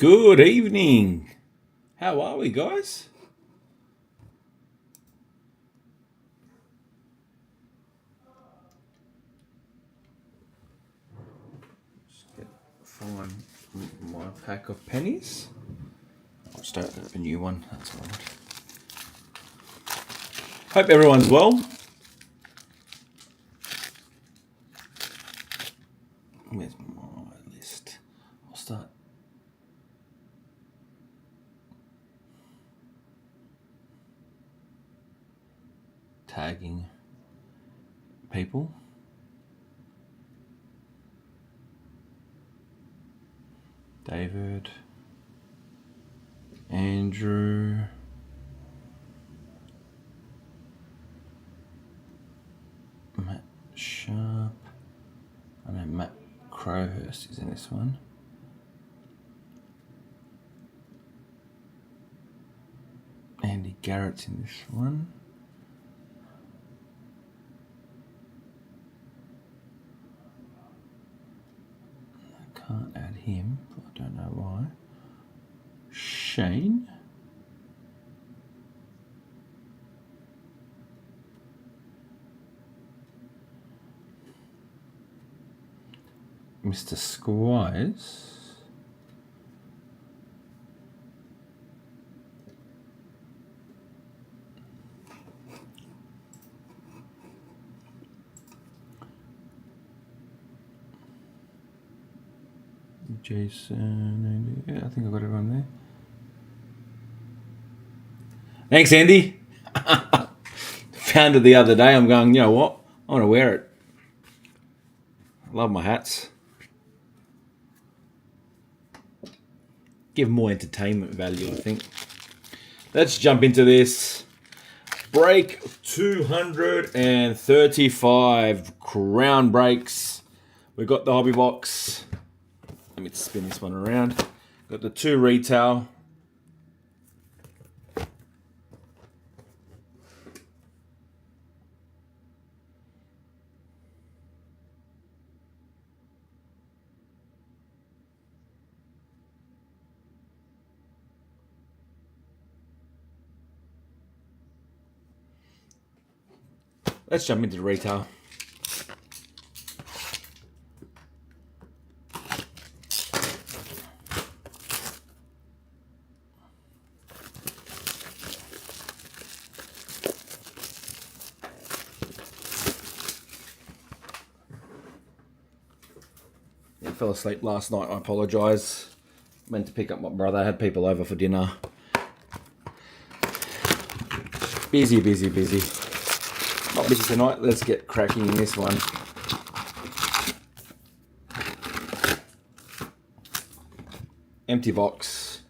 Good evening. How are we, guys? Find my pack of pennies. I'll start a new one. That's all right. Hope everyone's well. Where's my list? I'll start. Tagging people. David. Andrew. Matt Sharp. I know Matt Crowhurst is in this one. Andy Garrett's in this one. I can't add him. I don't know why. Shane. Mr. Squires. Jason, yeah, I think I got everyone there. Thanks, Andy. Found it the other day. I'm going, you know what? I want to wear it. I love my hats. Give more entertainment value, I think. Let's jump into this. Break 235 crown breaks. We've got the hobby box. Let me spin this one around. Got the 2 retail. Let's jump into the retail. I fell asleep last night. I apologise. Went to pick up my brother. I had people over for dinner. Busy. Not busy tonight. Let's get cracking in this one. Empty box.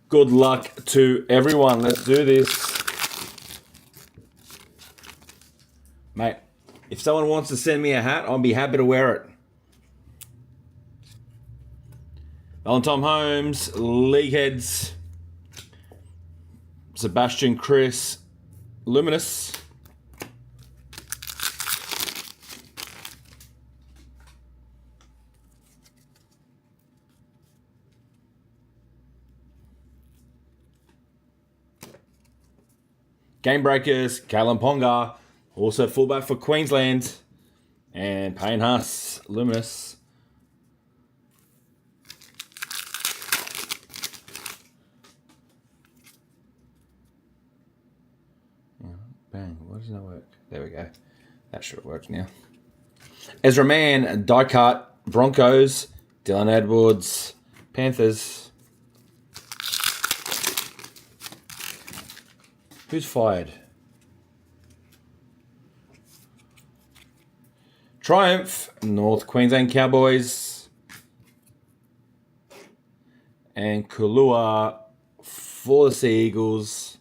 Good luck to everyone. Let's do this. Mate, if someone wants to send me a hat, I'll be happy to wear it. Valentine Holmes, League Heads, Sebastian Chris, Luminous, Game Breakers, Callum Ponga, also fullback for Queensland, and Payne Haas, Luminous. Bang, why doesn't that work? There we go. That should work now. Ezra Mann, die cut, Broncos, Dylan Edwards, Panthers. Who's fired? Triumph, North Queensland Cowboys, and Kulua for the Sea Eagles.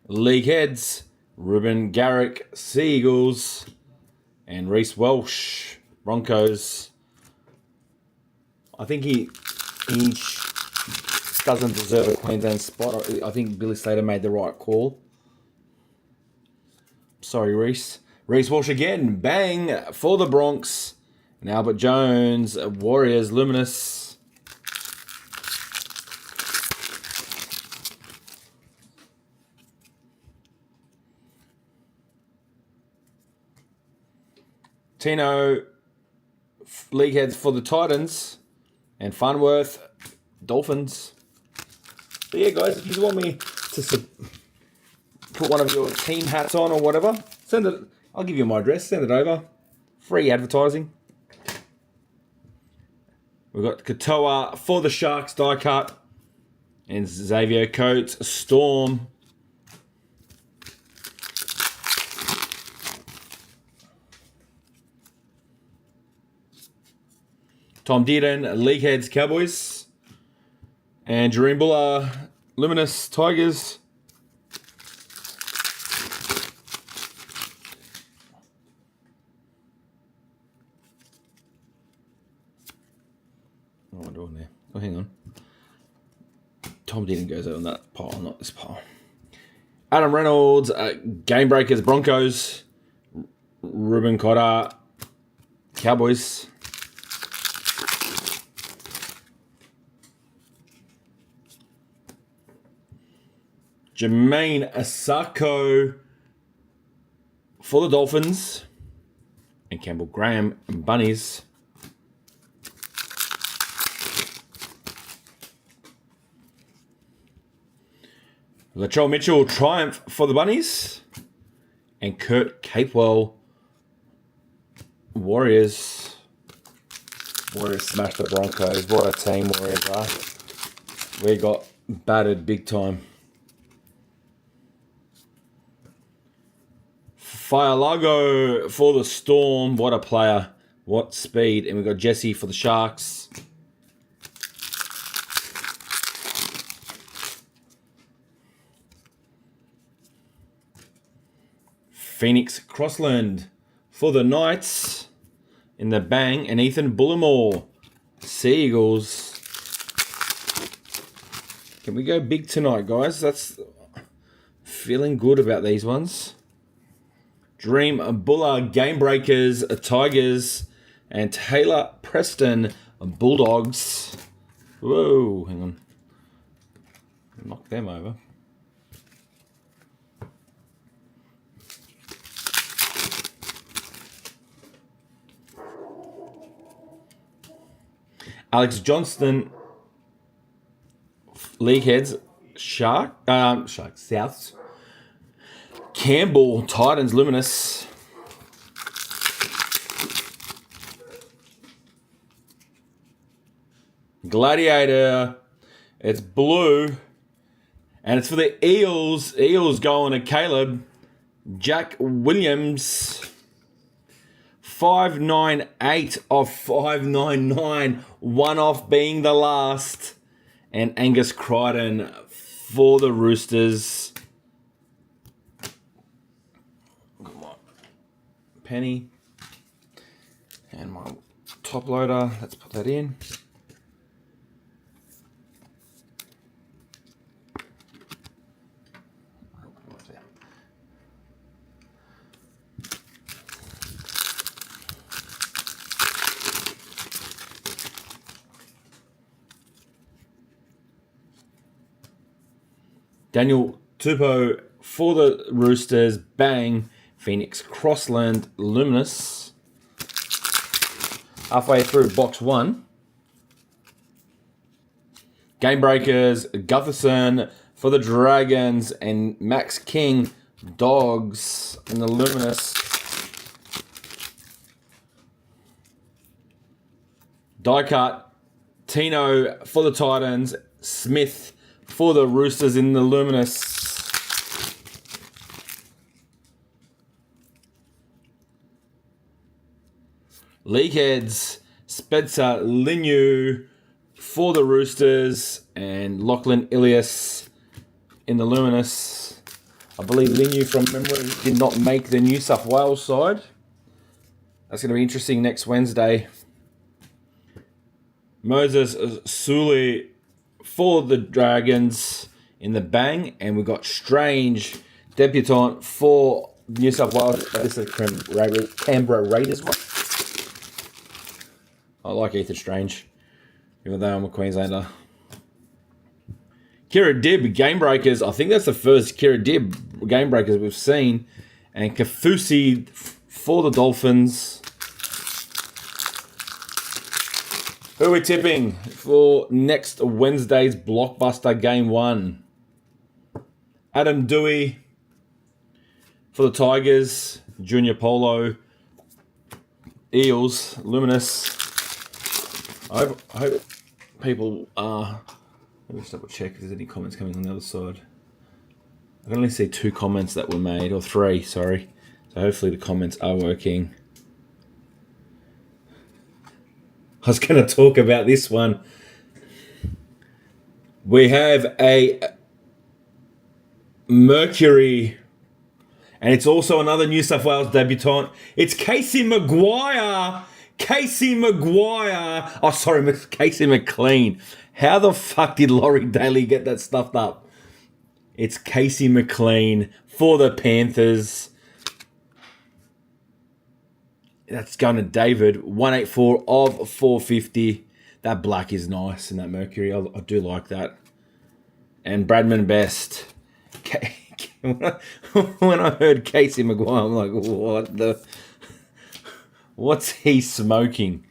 League Heads, Ruben Garrick, Sea Eagles, and Reece Welsh, Broncos. I think he doesn't deserve a Queensland spot. I think Billy Slater made the right call. Sorry, Reese. Reese Walsh again. Bang for the Bronx. And Albert Jones, Warriors, Luminous. Tino, league heads for the Titans. And Farnworth, Dolphins. But yeah, guys, if you want me to put one of your team hats on or whatever, send it. I'll give you my address. Send it over. Free advertising. We've got Katoa for the Sharks die cut. And Xavier Coates, Storm. Tom Dearden, League Heads, Cowboys. And Jareem Buller, Luminous, Tigers. What am I doing there? Oh, hang on. Tom Dearden goes out on that pile, not this pile. Adam Reynolds, Game Breakers, Broncos. Ruben Cotter, Cowboys. Jermaine Asako for the Dolphins. And Campbell Graham and Bunnies. Latrell Mitchell, Triumph for the Bunnies. And Kurt Capewell, Warriors. Warriors smashed the Broncos. What a team Warriors are. We got battered big time. Fialago for the Storm. What a player. What speed. And we've got Jesse for the Sharks. Phoenix Crossland for the Knights in the Bang. And Ethan Bullimore, Seagulls. Can we go big tonight, guys? That's feeling good about these ones. Dream Buller, Game Breakers, Tigers, and Taylor Preston, Bulldogs. Whoa, hang on. Knock them over. Alex Johnston, League Heads, Sharks, Souths. Campbell, Titans, Luminous. Gladiator, it's blue. And it's for the Eels. Eels going to Caleb. Jack Williams. 598 of 599. One off being the last. And Angus Crichton for the Roosters. Penny. And my top loader. Let's put that in. Daniel Tupou for the Roosters. Bang. Phoenix Crossland, Luminous. Halfway through box one. Game Breakers, Gutherson for the Dragons. And Max King, Dogs in the Luminous. Die cut, Tino for the Titans. Smith for the Roosters in the Luminous. League Heads, Spencer Linu for the Roosters, and Lachlan Ilias in the Luminous. I believe Linu, from memory, did not make the New South Wales side. That's going to be interesting next Wednesday. Moses Suli for the Dragons in the Bang, and we've got Strange Debutant for New South Wales. This is a Canberra Raiders one. I like Ethan Strange, even though I'm a Queenslander. Kira Dib, Game Breakers. I think that's the first Kira Dib Game Breakers we've seen. And Kafusi for the Dolphins. Who are we tipping for next Wednesday's blockbuster Game 1? Adam Dewey for the Tigers. Junior Polo. Eels. Luminous. I hope people are... Let me just double check if there's any comments coming on the other side. I can only see 2 comments that were made, or 3, sorry. So hopefully the comments are working. I was going to talk about this one. We have a Mercury, and it's also another New South Wales debutant. It's Casey Maguire. Casey Maguire. Oh, sorry, Casey McLean. How the fuck did Laurie Daly get that stuffed up? It's Casey McLean for the Panthers. That's going to David. 184 of 450. That black is nice in that Mercury. I do like that. And Bradman Best. When I heard Casey Maguire, I'm like, what's he smoking?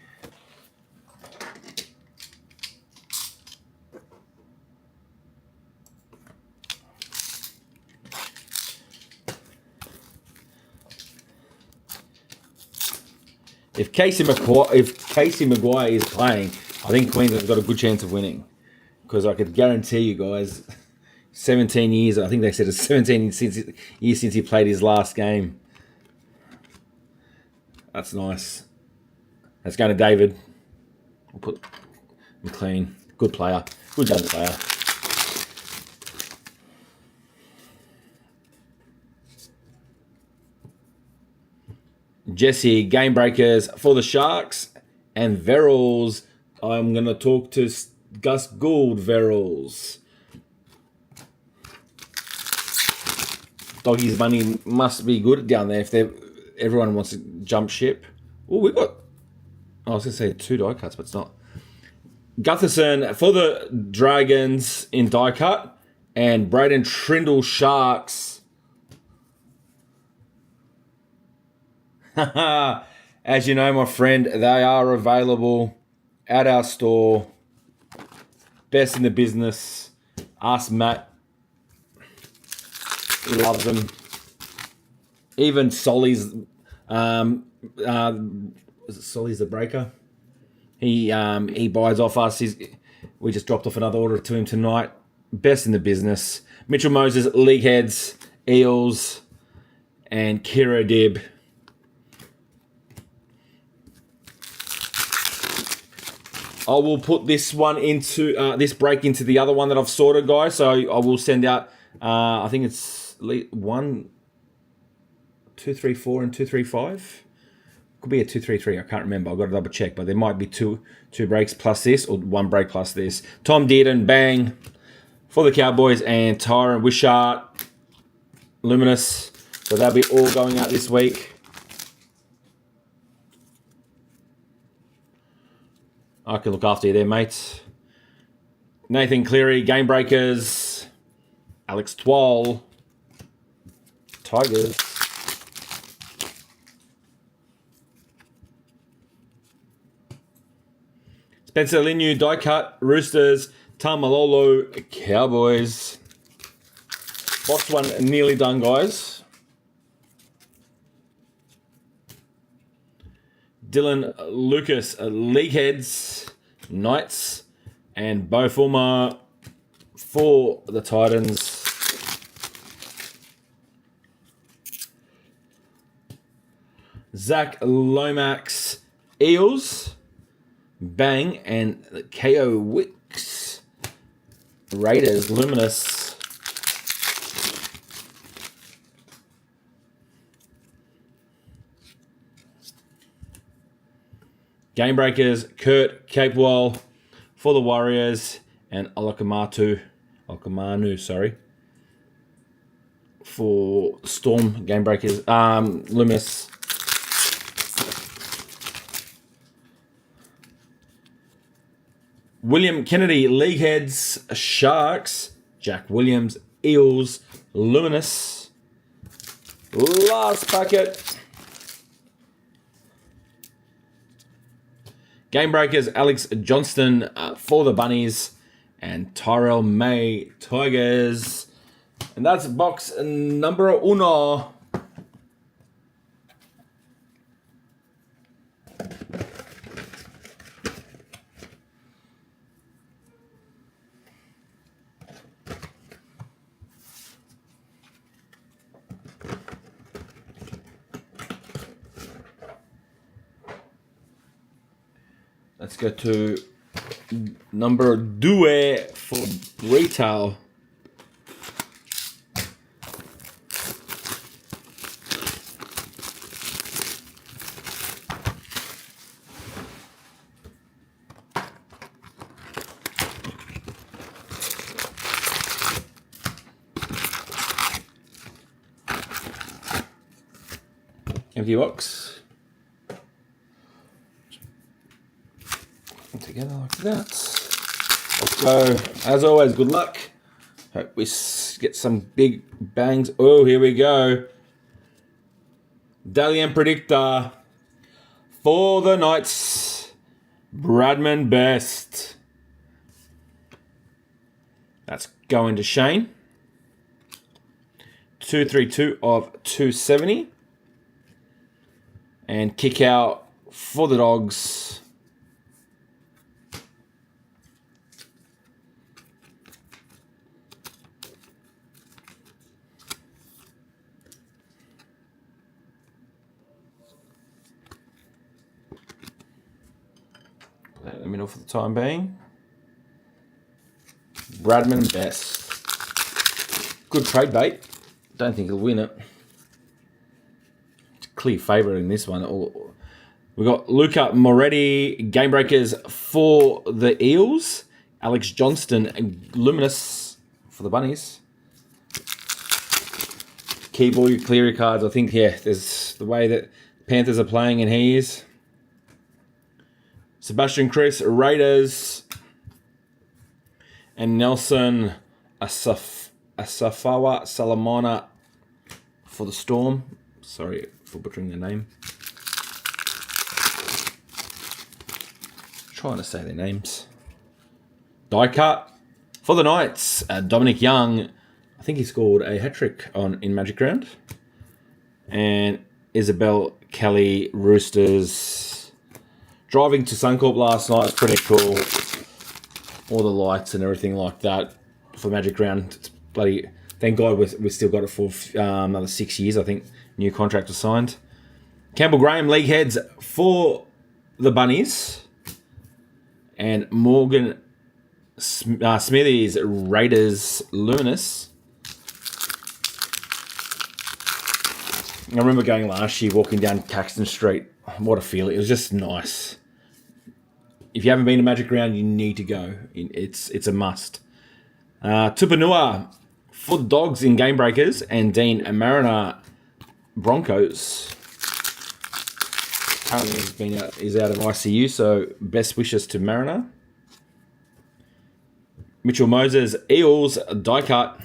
If Casey Maguire is playing, I think Queensland's got a good chance of winning. Because I could guarantee you guys, 17 years, I think they said it's 17 years since he played his last game. That's nice. That's going to David. We'll put McLean. Good player. Good young player. Jesse, Game Breakers for the Sharks. And Verrills. I'm going to talk to Gus Gould, Verrills. Doggy's money must be good down there if everyone wants to jump ship. Oh, we got... I was going to say 2 die cuts, but it's not. Gutherson for the Dragons in die cut. And Braden Trindle Sharks. As you know, my friend, they are available at our store. Best in the business. Ask Matt. He loves them. Even Solly's, Solly's the breaker. He buys off us. We just dropped off another order to him tonight. Best in the business. Mitchell Moses, League Heads, Eels, and Kira Dib. I will put this one into this break into the other one that I've sorted, guys. So I will send out. I think it's 1, 2, 3, 4, and 2, 3, 5. Could be a 2, 3, 3. I can't remember. I've got to double check, but there might be two breaks plus this, or 1 break plus this. Tom Dearden, bang for the Cowboys, and Tyron Wishart, Luminous. So they'll be all going out this week. I can look after you there, mates. Nathan Cleary, Game Breakers. Alex Twal, Tigers. Spencer Linu, Die Cut, Roosters. Tamalolo, Cowboys. Box 1 nearly done, guys. Dylan Lucas, League Heads, Knights, and Beau Fulmer for the Titans. Zach Lomax, Eels, bang, and KO Wicks, Raiders, Luminous. Game Breakers, Kurt Capewell for the Warriors, and Olakamanu, for Storm Game Breakers. Luminous. William Kennedy, League Heads, Sharks, Jack Williams, Eels, Luminous. Last packet. Game Breakers, Alex Johnston for the Bunnies, and Tyrell May, Tigers. And that's box number uno. Let's go to number two for retail. Empty box. Together like that. Let's go. As always, good luck. Hope we get some big bangs. Oh, here we go. Dalian Predictor for the Knights. Bradman Best. That's going to Shane. 232 of 270. And kick out for the Dogs. Let me know for the time being. Bradman Best. Good trade bait. Don't think he'll win it. It's a clear favourite in this one. We've got Luca Moretti, Game Breakers for the Eels. Alex Johnston and Luminous for the Bunnies. Keep all your clear cards. I think, yeah, there's the way that Panthers are playing and he is. Sebastian Chris, Raiders. And Nelson Asafawa Salamana for the Storm. Sorry for butchering the name. Trying to say their names. Die cut for the Knights. Dominic Young. I think he scored a hat-trick in Magic Round. And Isabel Kelly, Roosters. Driving to Suncorp last night was pretty cool. All the lights and everything like that for Magic Round. It's bloody. Thank God we still got it for another 6 years. I think new contract was signed. Campbell Graham, League Heads for the Bunnies. And Morgan Smithies, Raiders, Luminous. I remember going last year, walking down Caxton Street. What a feeling. It was just nice. If you haven't been to Magic Round, you need to go. It's a must. Tupanua for the Dogs in Game Breakers. And Dean Mariner, Broncos. Currently is out of ICU, so best wishes to Mariner. Mitchell Moses, Eels, die cut.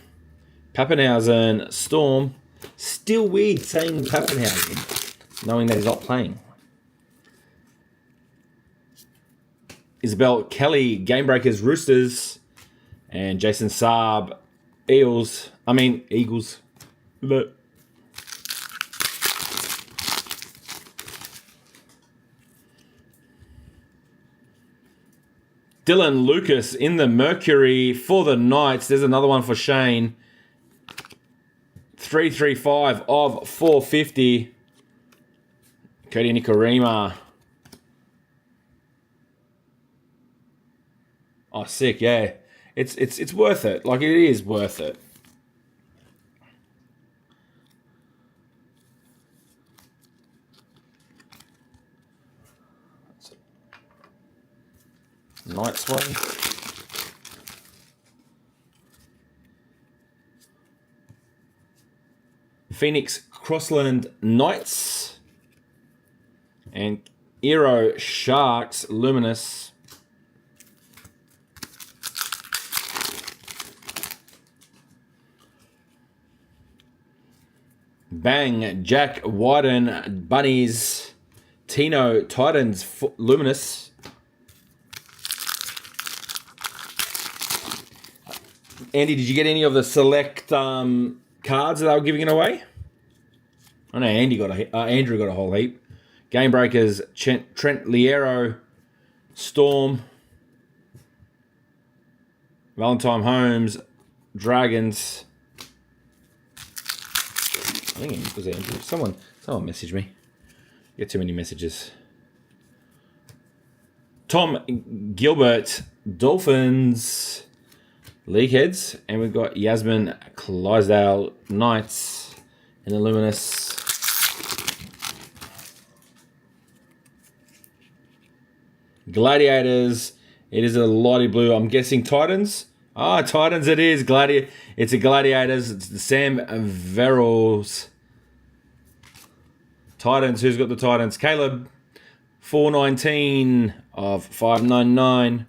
Pappenhausen, Storm. Still weird saying Pappenhausen, knowing that he's not playing. Isabel Kelly, Game Breakers, Roosters. And Jason Saab, Eagles. But Dylan Lucas in the Mercury for the Knights. There's another one for Shane. 335 of 450. Cody Nikorima. Oh, sick, yeah. It's worth it. Like, it is worth it. Knights one. Phoenix Crossland Knights. And Aero Sharks Luminous. Bang, Jack Wyden Bunnies. Tino Titans Luminous. Andy, did you get any of the select cards that they were giving away? I know Andrew got a whole heap. Game Breakers, Trent Liero, Storm, Valentine Holmes, Dragons. I think it was Andrew. Someone messaged me. Get too many messages. Tom Gilbert, Dolphins, League Heads, and we've got Yasmin Clydesdale Knights in the Luminous. Gladiators. It is a lighty blue. I'm guessing Titans. Titans it is. It's a Gladiators. It's the Sam Verrills. Titans. Who's got the Titans? Caleb. 419 of 599.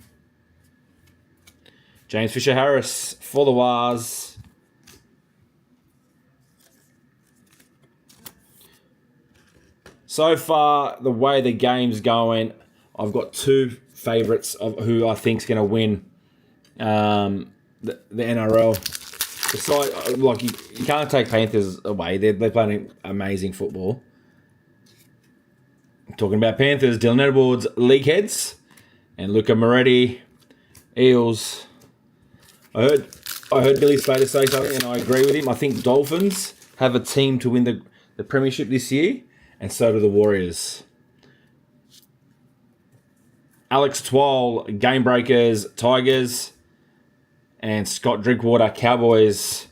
James Fisher-Harris for the Wars. So far, the way the game's going, I've got two favourites of who I think's going to win the NRL. Besides, like you can't take Panthers away. They're playing amazing football. Talking about Panthers, Dylan Edwards, League Heads, and Luca Moretti, Eels. I heard Billy Slater say something, and I agree with him. I think Dolphins have a team to win the premiership this year, and so do the Warriors. Alex Twal, Game Breakers, Tigers, and Scott Drinkwater, Cowboys.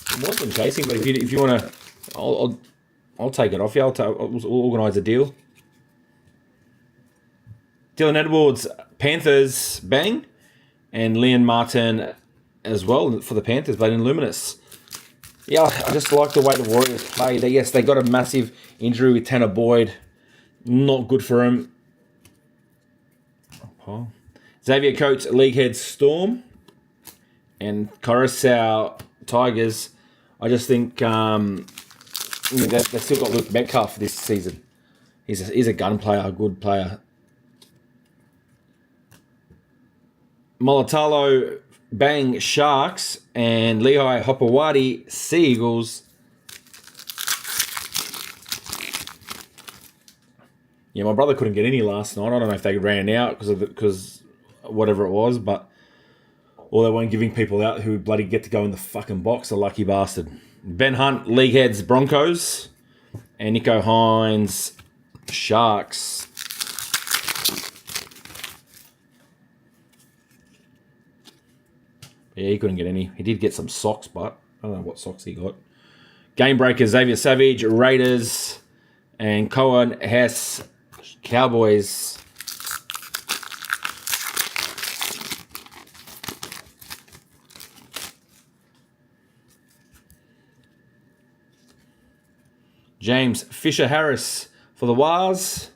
I wasn't chasing, but if you want to, I'll take it off you. I'll organise a deal. Dylan Edwards, Panthers, bang, and Leon Martin as well for the Panthers, but in Luminous. Yeah, I just like the way the Warriors play. They got a massive injury with Tanner Boyd. Not good for him. Xavier Coates, League Head Storm, and Coruscant Tigers. I just think they've still got Luke Metcalf this season. He's a gun player, a good player. Molotalo, Bang, Sharks, and Lehigh Hopewadi, Sea Eagles. Yeah, my brother couldn't get any last night. I don't know if they ran out because whatever it was, or they weren't giving people out who bloody get to go in the fucking box, a lucky bastard. Ben Hunt, League Heads, Broncos, and Nico Hines, Sharks. Yeah, he couldn't get any. He did get some socks, but I don't know what socks he got. Game Breakers, Xavier Savage, Raiders, and Cohen Hess, Cowboys. James Fisher-Harris for the Wars,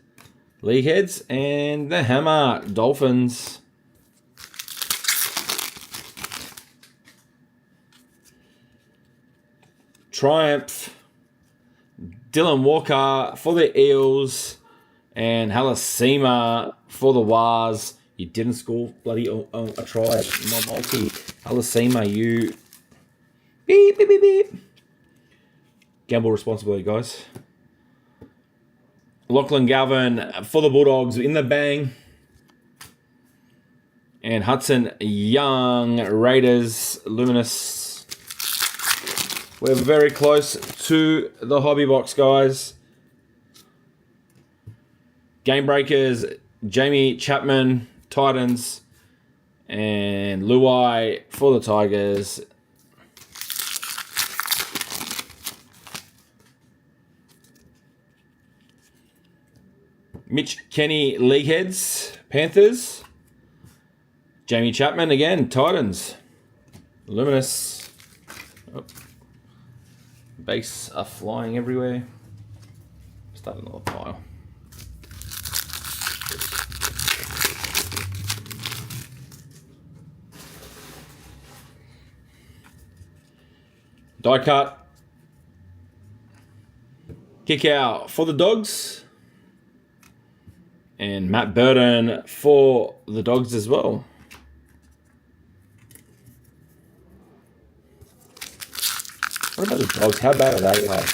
League Heads, and the Hammer, Dolphins. Triumph, Dylan Walker for the Eels, and Halasima for the Wars. You didn't score bloody a try. My multi. Halasima, you... Beep, beep, beep, beep. Gamble responsibly, guys. Lachlan Galvin for the Bulldogs in the bang. And Hudson Young, Raiders, Luminous. We're very close to the hobby box, guys. Game Breakers, Jamie Chapman, Titans, and Luai for the Tigers. Mitch Kenny, League Heads, Panthers. Jamie Chapman again, Titans. Luminous. Oh. Base are flying everywhere. Start another pile. Die cut. Kick out for the Dogs. And Matt Burton for the Dogs as well. What about the Dogs? How bad are they? Like?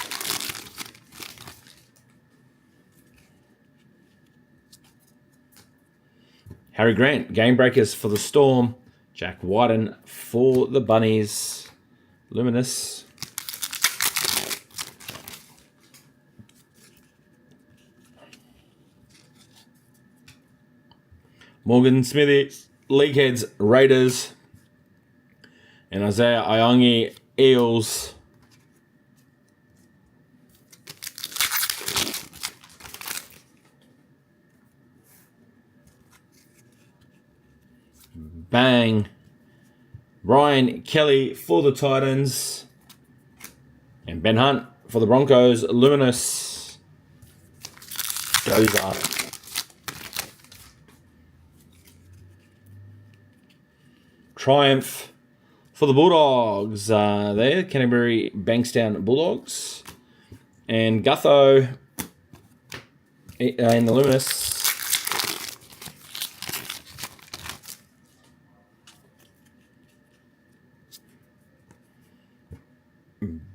Harry Grant, Game Breakers for the Storm. Jack Whiten for the Bunnies. Luminous. Morgan Smithy, League Heads, Raiders. And Isaiah Iongi, Eels. Bang. Ryan Kelly for the Titans. And Ben Hunt for the Broncos. Luminous. Goes up. Triumph for the Bulldogs. There. Canterbury Bankstown Bulldogs. And Gutho in the Luminous.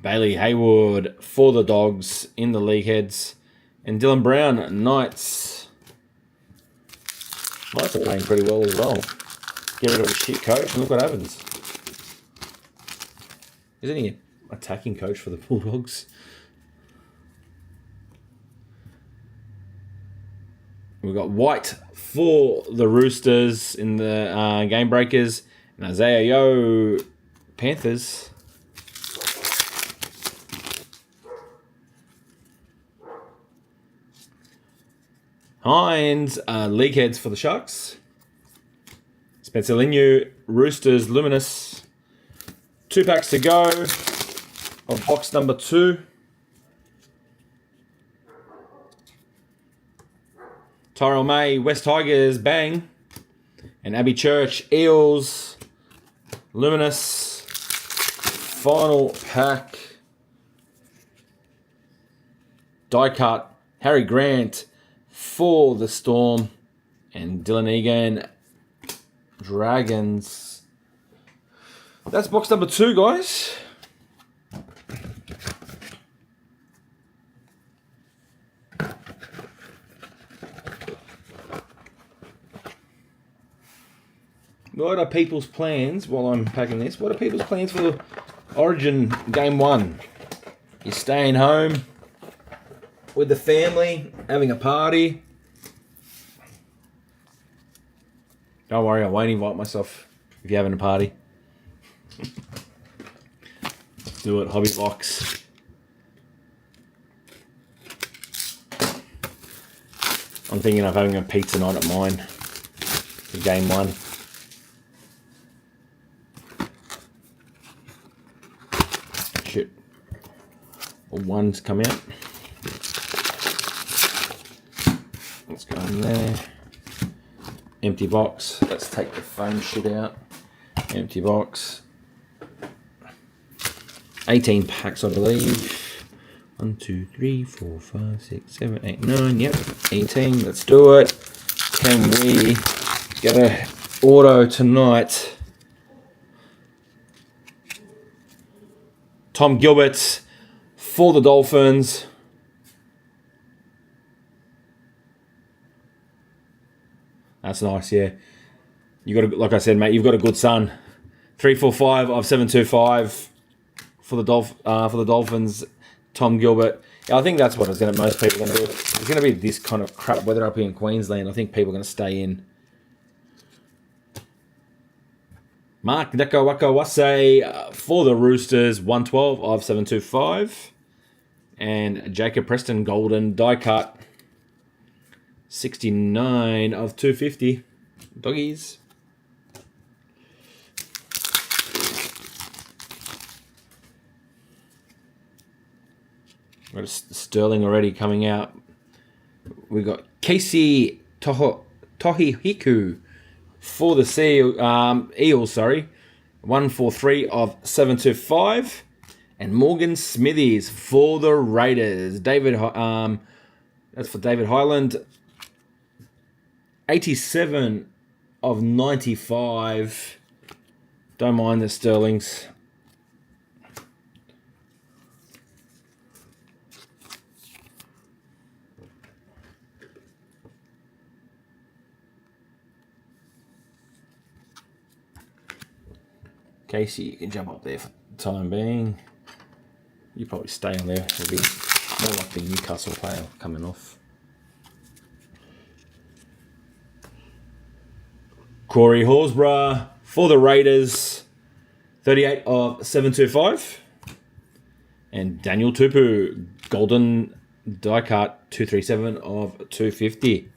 Bailey Haywood for the Dogs in the League Heads. And Dylan Brown, Knights. Knights are playing pretty well as well. Get rid of a shit coach and look what happens. Isn't he an attacking coach for the Bulldogs? We've got White for the Roosters in the Game Breakers. And Isaiah Yo, Panthers. Hines, League Heads for the Sharks. Spencer Linu, Roosters, Luminous. 2 packs to go of box number 2. Tyrell May, West Tigers, bang. And Abby Church, Eels, Luminous. Final pack. Die cut, Harry Grant for the Storm. And Dylan Egan, Dragons. That's box number 2, guys. What are people's plans while I'm packing this? What are people's plans for Origin Game 1? You're staying home with the family, having a party. Don't worry, I won't invite myself if you're having a party. Let's do it, Hobby Box. I'm thinking of having a pizza night at mine for Game 1. Shit. All ones come out. Let's go in there. Empty box. Let's take the foam shit out. Empty box. 18 packs, I believe. 1, 2, 3, 4, 5, 6, 7, 8, 9. Yep, 18. Let's do it. Can we get a auto tonight? Tom Gilbert for the Dolphins. That's nice, yeah. You got, like I said, mate, you've got a good son. 345 of 725 for the Dolphins. Tom Gilbert. Yeah, I think that's what most people are going to do. It's going to be this kind of crap weather up here in Queensland. I think people are going to stay in. Mark Nekawakawase for the Roosters. 112 of 725. And Jacob Preston Golden die cut. 69 of 250. Doggies. Got a Sterling already coming out. We got Casey Tohihiku for the Eels, sorry. 143 of 725. And Morgan Smithies for the Raiders. That's for David Highland. 87 of 95. Don't mind the Sterlings. Casey, you can jump up there for the time being. You probably stay on there. It'll be more like the Newcastle player coming off. Corey Horsburgh for the Raiders. 38 of 725. And Daniel Tupu, golden die cut, 237 of 250.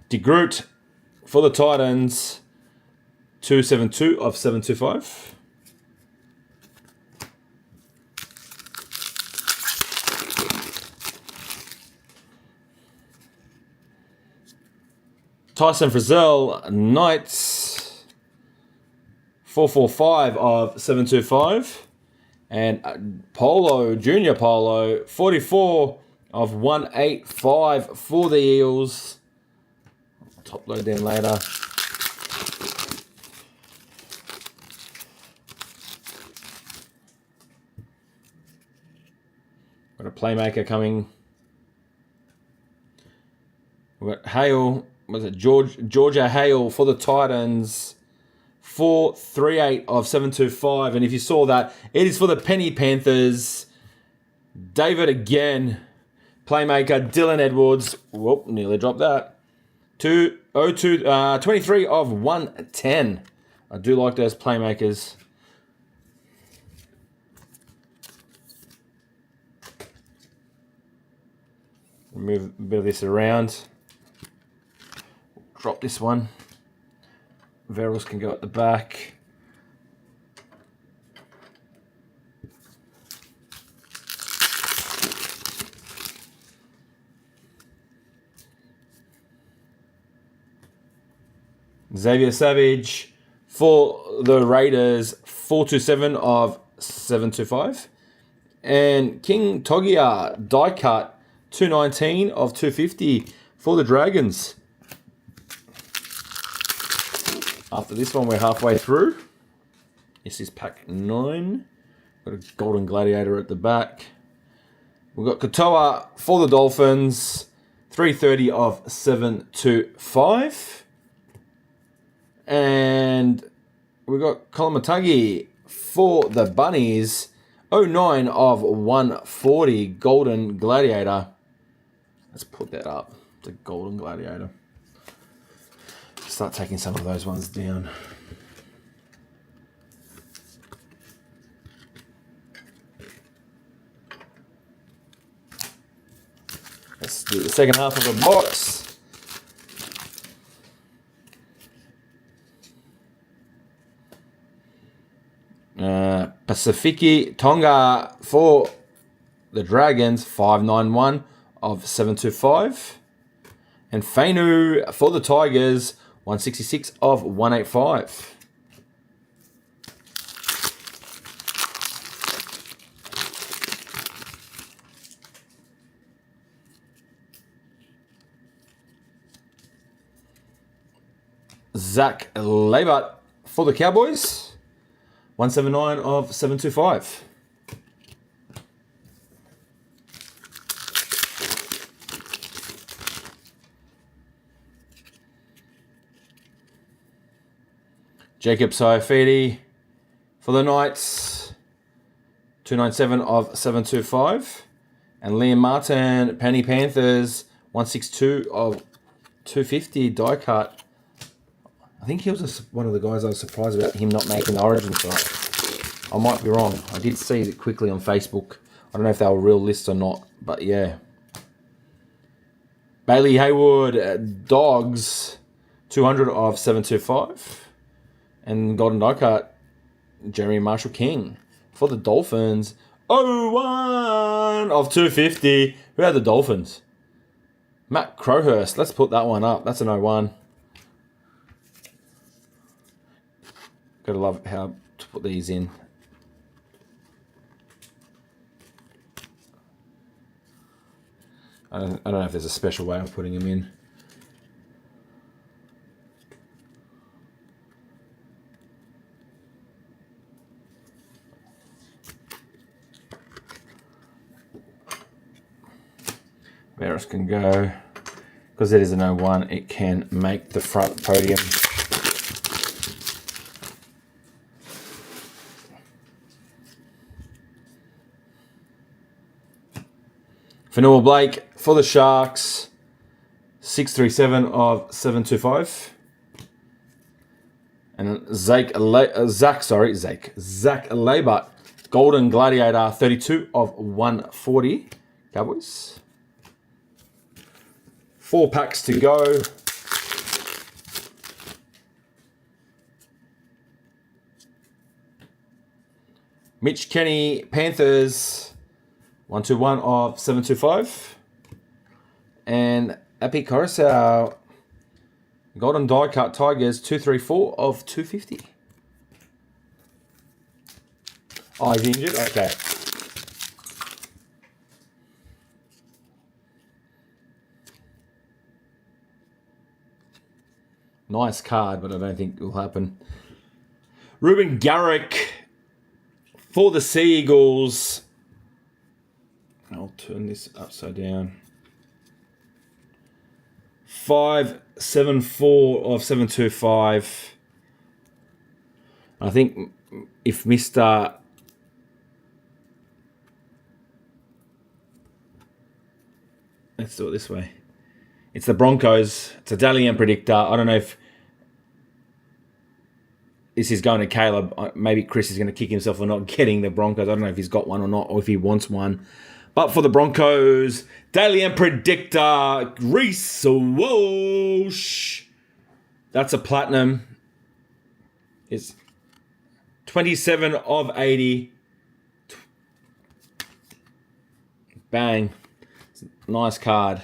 De Groot for the Titans, 272 of 725. Tyson Frizzell, Knights, 445 of 725. And Polo, Junior Polo, 44 of 185 for the Eels. Top load them later. Got a playmaker coming. We've got Hale. Was it Georgia Hale for the Titans? 438 of 725. And if you saw that, it is for the Penny Panthers. David again. Playmaker Dylan Edwards. Whoop, nearly dropped that. 23 of 110. I do like those playmakers. Move a bit of this around. Drop this one. Verrills can go at the back. Xavier Savage for the Raiders, 427 of 725. And King Togia, die cut, 219 of 250 for the Dragons. After this one, we're halfway through. This is pack 9. Got a Golden Gladiator at the back. We've got Katoa for the Dolphins, 330 of 725. And we've got Kolomatagi for the Bunnies, 09 of 140, Golden Gladiator. Let's put that up. It's a Golden Gladiator. Start taking some of those ones down. Let's do the second half of the box. Pacifici Tonga for the Dragons, 591 of 725. And Fainu for the Tigers, 166 of 185. Zach Labert for the Cowboys, 179 of 725. Jacob Saifidi for the Knights, 297 of 725. And Liam Martin, Penny Panthers, 162 of 250 die cut. I think he was one of the guys I was surprised about him not making the Origin side. I might be wrong. I did see it quickly on Facebook. I don't know if they were real lists or not, but yeah. Bailey Haywood, Dogs, 200 of 725. And Golden Die Cut, Jeremy Marshall King. For the Dolphins, 01 of 250. Who had the Dolphins? Matt Crowhurst. Let's put that one up. That's an 01. Gotta love how to put these in. I don't know if there's a special way of putting them in. Varus can go. Because it is an 01, it can make the front podium. Fanua Blake for the Sharks, 637 of 725. And Zach Labert, Golden Gladiator, 32 of 140. Cowboys. 4 packs to go. Mitch Kenny, Panthers, 121 of 725. And Epi Coruscant, Golden Die Cut Tigers, 234 of 250. Oh, he's injured? Okay. Nice card, but I don't think it will happen. Ruben Garrick for the Sea Eagles. I'll turn this upside down. 574 of 725. I think if Mr. Let's do it this way. It's the Broncos. It's a Dalian predictor. I don't know if this is going to Caleb. Maybe Chris is going to kick himself for not getting the Broncos. I don't know if he's got one or not, or if he wants one. But for the Broncos, Dalian predictor, Reese Walsh. That's a platinum. It's 27 of 80. Bang. Nice card.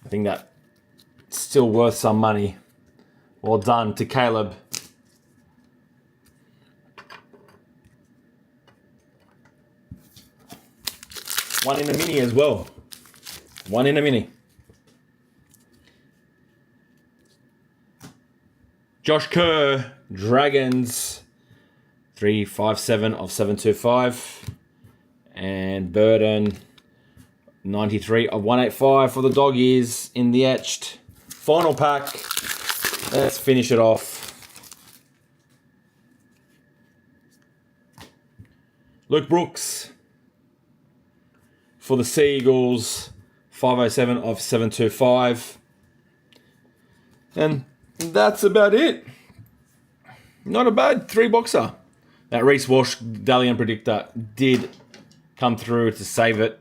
I think that's still worth some money. Well done to Caleb. One in a mini as well. One in a mini. Josh Kerr, Dragons, 357 of 725. And Burden, 93 of 185 for the Doggies in the etched. Final pack. Let's finish it off. Luke Brooks for the Sea Eagles, 507 of 725. And that's about it. Not a bad 3-boxer. That Reese Walsh Dalian predictor did come through to save it.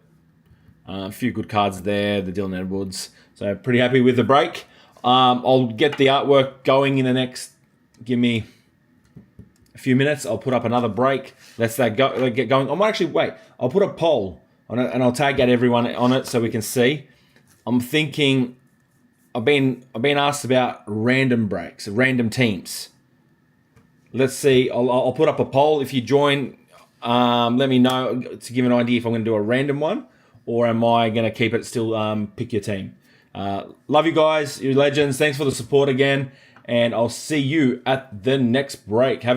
A few good cards there, the Dylan Edwards. So pretty happy with the break. I'll get the artwork going in the next, give me a few minutes. I'll put up another break. Let's get going. I might actually wait. I'll put a poll on it and I'll tag out everyone on it so we can see. I'm thinking, I've been asked about random breaks, random teams. Let's see. I'll put up a poll. If you join, let me know to give an idea if I'm going to do a random one or am I going to keep it still pick your team. Love you guys, you legends. Thanks for the support again, and I'll see you at the next break. Have a